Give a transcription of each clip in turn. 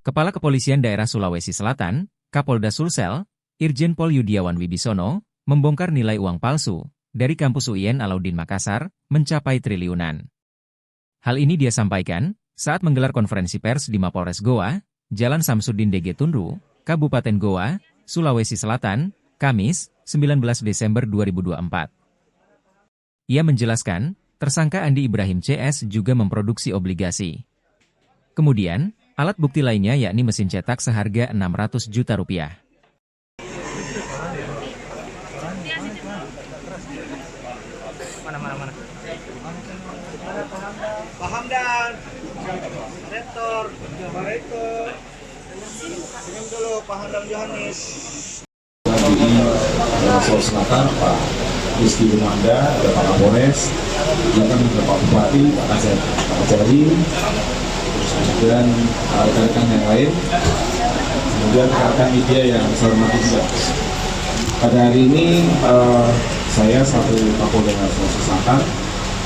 Kepala Kepolisian Daerah Sulawesi Selatan, Kapolda Sulsel, Irjen Pol Yudiawan Wibisono, membongkar nilai uang palsu dari kampus UIN Alauddin Makassar mencapai triliunan. Hal ini dia sampaikan saat menggelar konferensi pers di Mapolres Goa, Jalan Samsudin DG Tunru, Kabupaten Goa, Sulawesi Selatan, Kamis, 19 Desember 2024. Ia menjelaskan, tersangka Andi Ibrahim CS juga memproduksi obligasi. Kemudian, alat bukti lainnya yakni mesin cetak seharga 600 juta rupiah. Mana. Paham dan rektor, Dengan dulu Pak Hamdan Yohanes. Sulawesi Selatan, Pak Rizky Bumanda, ada Pak Kapolres, bahkan ada Pak Bupati, Pak Kajari, kemudian rekan-rekan yang lain, kemudian rekan-rekan media yang saya hormati juga. Pada hari ini saya selaku Kapolda Sulawesi Selatan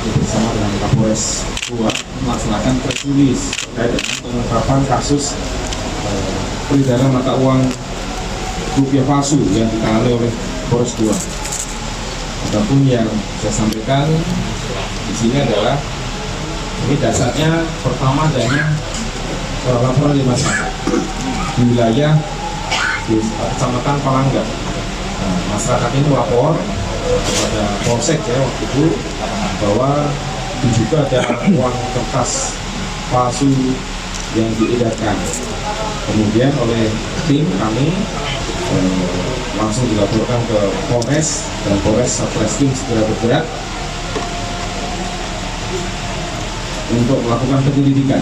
bersama dengan Kapolres Goa melaksanakan press release terkait dengan pengungkapan kasus peredaran mata uang rupiah palsu yang ditangani oleh Polres Goa. Adapun yang saya sampaikan di sini adalah ini dasarnya pertama adanya laporan di masyarakat di wilayah di Kecamatan Palangga. Nah, masyarakat ini lapor kepada Polsek ya waktu itu bahwa diduga ada uang kertas palsu yang diedarkan. Kemudian oleh tim kami langsung dilaporkan ke Polres dan Polres Satreskrim segera bergerak untuk melakukan penyelidikan.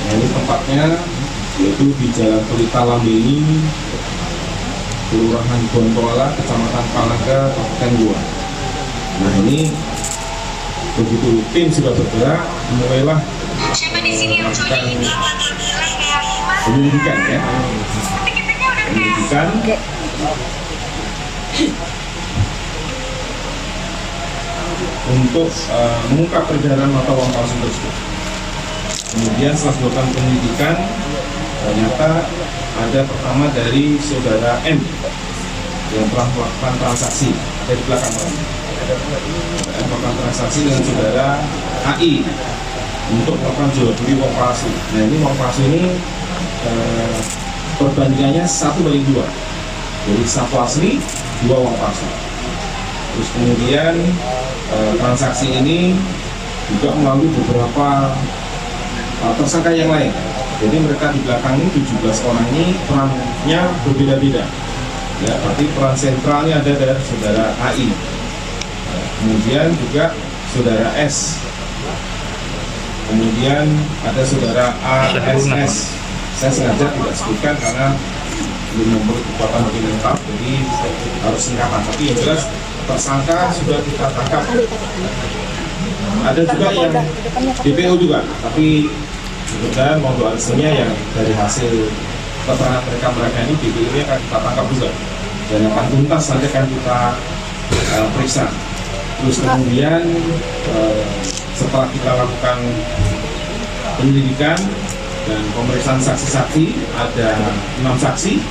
Nah, ini tempatnya yaitu di Jalan Pelita Lambeni, Kelurahan Bontoala, Kecamatan Palangga, Kabupaten Goa. Nah, ini begitu tim sudah bergerak, mulailah melakukan penyelidikan ya. Penyelidikan untuk mengungkap peredaran mata uang palsu tersebut. Kemudian setelah dilakukan penyelidikan, ternyata ada pertama dari saudara M yang telah melakukan transaksi dari belakang orang. Melakukan transaksi dengan saudara AI untuk melakukan jual beli uang palsu. Nah, ini uang palsu ini perbandingannya 1:2. Jadi 1 asli, 2 uang palsu. Terus kemudian transaksi ini juga melalui beberapa tersangka yang lain. Jadi mereka di belakang ini 17 orang ini perannya berbeda-beda. Ya, berarti peran sentralnya ada dari saudara AI. Kemudian juga saudara S. Kemudian ada saudara ASS. Saya sengaja tidak sebutkan karena belum memiliki kekuatan lebih lengkap, jadi harus singkatan. Tapi yang jelas tersangka sudah kita tangkap. Ada juga yang DPO juga, tapi kemudian mohon hasilnya yang dari hasil keterangan mereka ini DPO ini akan kita tangkap juga dan akan tuntas nanti akan kita periksa. Terus kemudian setelah kita lakukan penyelidikan dan pemeriksaan saksi-saksi, ada 6 saksi,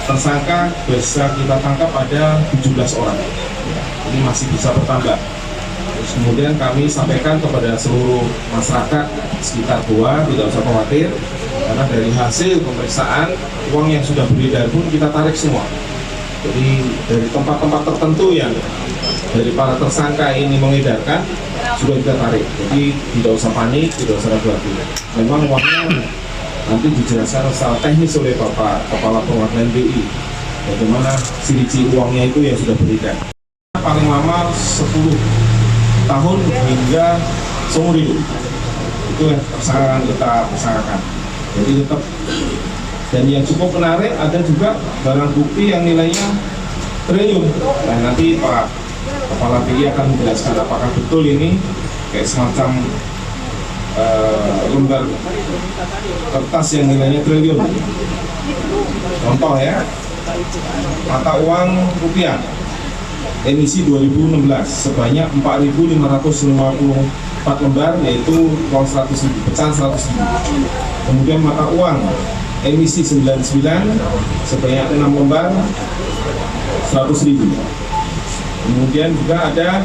tersangka bisa kita tangkap ada 17 orang. Ini masih bisa bertambah. Terus kemudian kami sampaikan kepada seluruh masyarakat sekitar Goa, tidak usah khawatir, karena dari hasil pemeriksaan, uang yang sudah beredar pun kita tarik semua. Jadi dari tempat-tempat tertentu yang dari para tersangka ini mengedarkan, sudah kita tarik. Jadi tidak usah panik, tidak usah ragu-ragu. Memang uangnya nanti dijelaskan secara teknis oleh Bapak Kepala Perwakilan BI bagaimana siri uangnya itu yang sudah beredar. Paling lama 10 tahun hingga seumur hidup. Itu yang tersangka kita persangkakan. Jadi tetap. Dan yang cukup menarik ada juga barang bukti yang nilainya triliun. Nah, nanti Pak Kepala BI akan menjelaskan apakah betul ini kayak semacam lembar kertas yang nilainya triliun. Contoh ya, mata uang rupiah emisi 2016 sebanyak 4.554 lembar, yaitu uang 100.000, pecahan 100.000. Kemudian mata uang emisi 99 sebanyak 6 lembar 100.000. Kemudian juga ada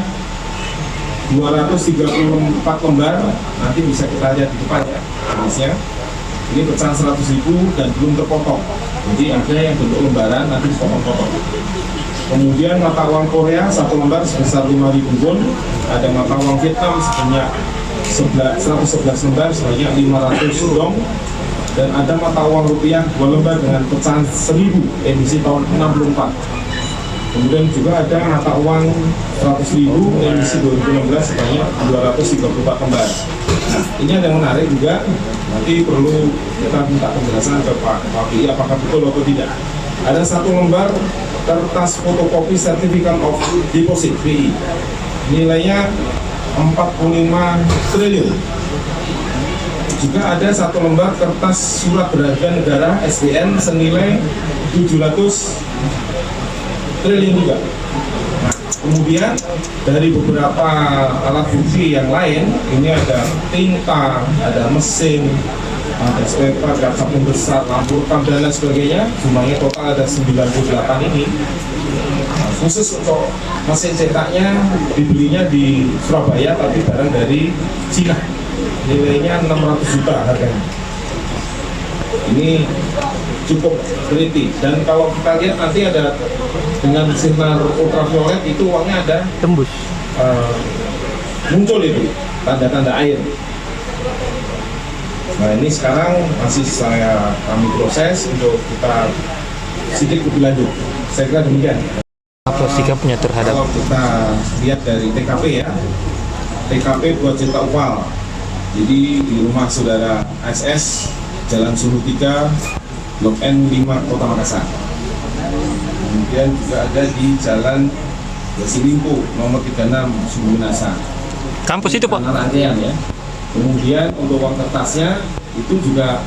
234 lembar, nanti bisa kita lihat di depan ya jenisnya. Ini pecahan 100.000 dan belum terpotong, jadi ada yang bentuk lembaran nanti dipotong-potong. Kemudian mata uang Korea 1 lembar sebesar 5.000 won, ada mata uang Vietnam sebanyak 111 lembar sebanyak 500 dong, dan ada mata uang rupiah 2 lembar dengan pecahan 1.000 emisi tahun 64. Kemudian juga ada mata uang 100.000 emisi 2016 sebanyak 234 lembar. Nah, ini ada yang menarik juga, nanti perlu kita minta penjelasan ke Pak BI apakah betul atau tidak. Ada 1 lembar kertas fotokopi Certificate of Deposit BI, nilainya 45 triliun. Juga ada 1 lembar kertas surat berharga negara SBN senilai 700 triliun juga. Nah, kemudian dari beberapa alat bukti yang lain, ini ada tinta, ada mesin, ada spare part, kaca pembesar, lampu rekam dan lain sebagainya. Jumlahnya total ada 98 ini. Nah, khusus untuk mesin cetaknya dibelinya di Surabaya, tapi barang dari Cina. Nilainya 600 juta harganya. Ini cukup teliti, dan kalau kita lihat nanti ada dengan sinar ultraviolet itu uangnya ada tembus, muncul itu tanda-tanda air. Nah, ini sekarang masih kami proses untuk kita sidik lebih lanjut. Saya kira demikian. apa sikapnya terhadap Kalau kita lihat dari TKP ya, TKP buat cetak upal. Jadi di rumah saudara SS, Jalan Sulu 3, Blok N 5, Kota Makassar. Kemudian juga ada di Jalan Yasilimpo, nomor 36, Sumbu Minasa. kampus itu, Pak? Rangkaian ya. Kemudian untuk uang kertasnya itu juga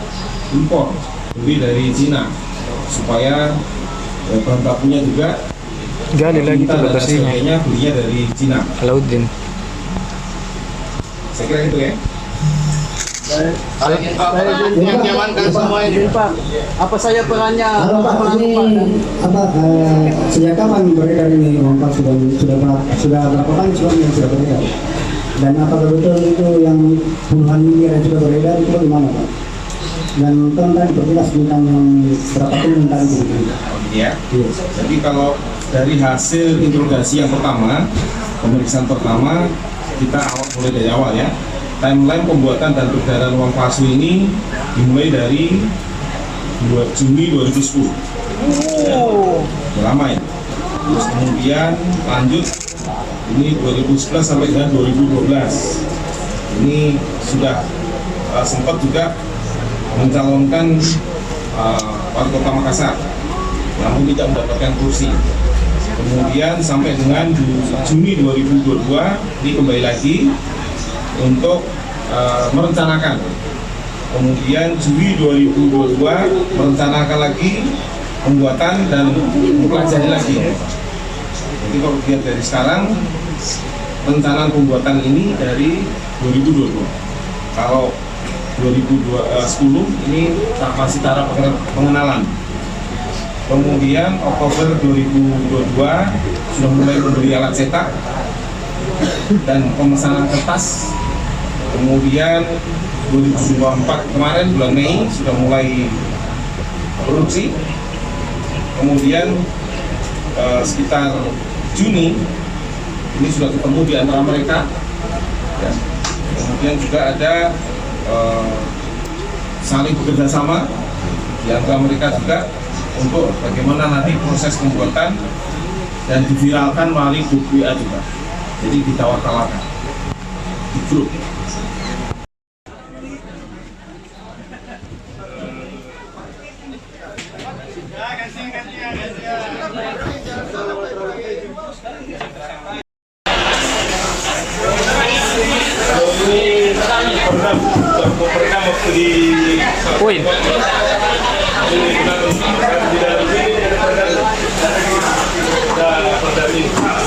impor, beli dari Cina, supaya bahan bakunya juga Gali lagi tinta tuh dan lokasinya. sebagainya belinya dari Cina. Alauddin. Saya kira itu ya. Mengamankan semua ini. Pak, apa saja perannya? Halo Pak, ini sejak kapan beredar ini uang palsu dan sudah berapa kali yang sudah beredar? Dan apakah betul itu yang puluhan miliar yang sudah beredar itu bagaimana Pak? Dan tentang berjelas tentang yang berapa puluh tadi itu. Ya. Jadi kalau dari hasil interogasi yang pertama, pemeriksaan pertama, kita mulai dari awal ya. Timeline pembuatan dan peredaran uang palsu ini dimulai dari 2 Juni 2010. Udah lama ya. Terus kemudian lanjut ini 2011 sampai dengan 2012. Ini sudah sempat juga mencalonkan wali kota Makassar, namun tidak mendapatkan kursi. Kemudian sampai dengan Juni 2022 ini kembali lagi untuk merencanakan. Kemudian Juli 2022 merencanakan lagi pembuatan dan mempelajari lagi. Jadi kalau dilihat dari sekarang, perencanaan pembuatan ini dari 2022. Kalau 2010 ini masih tahap pengenalan. Kemudian Oktober 2022 sudah mulai membeli alat cetak dan pemesanan kertas. Kemudian 2024 kemarin bulan Mei sudah mulai produksi. Kemudian sekitar Juni ini sudah ketemu di antara mereka ya. Kemudian juga ada saling bekerja sama di antara mereka juga untuk bagaimana nanti proses pembuatan dan diviralkan melalui grup WA juga. Jadi ditawar-tawarkan di grup. Pernah waktu di Poin.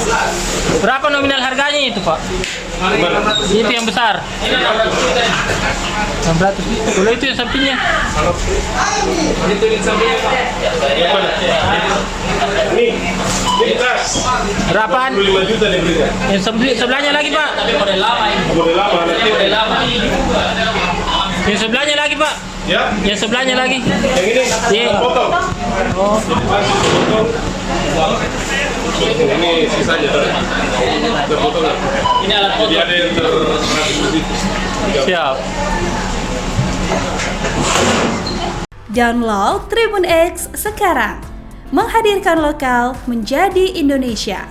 Sudah Berapa nominal harganya itu, Pak? Itu yang besar. 600. Kalau itu yang sampingnya. Itu yang sampingnya, Pak. Ini tas. Berapaan? 25 juta nih belinya. Yang sebelahnya lagi, Pak. Model lama, nanti. Yang sebelahnya lagi, Pak. Ya. Yang sebelahnya lagi. Yang ini. Iya. Potong. Oh. Ini sisanya. Kita potong. Ini alat potong. Jadi ada yang terrakit di situ. Siap. Download Tribun X sekarang. Menghadirkan lokal menjadi Indonesia.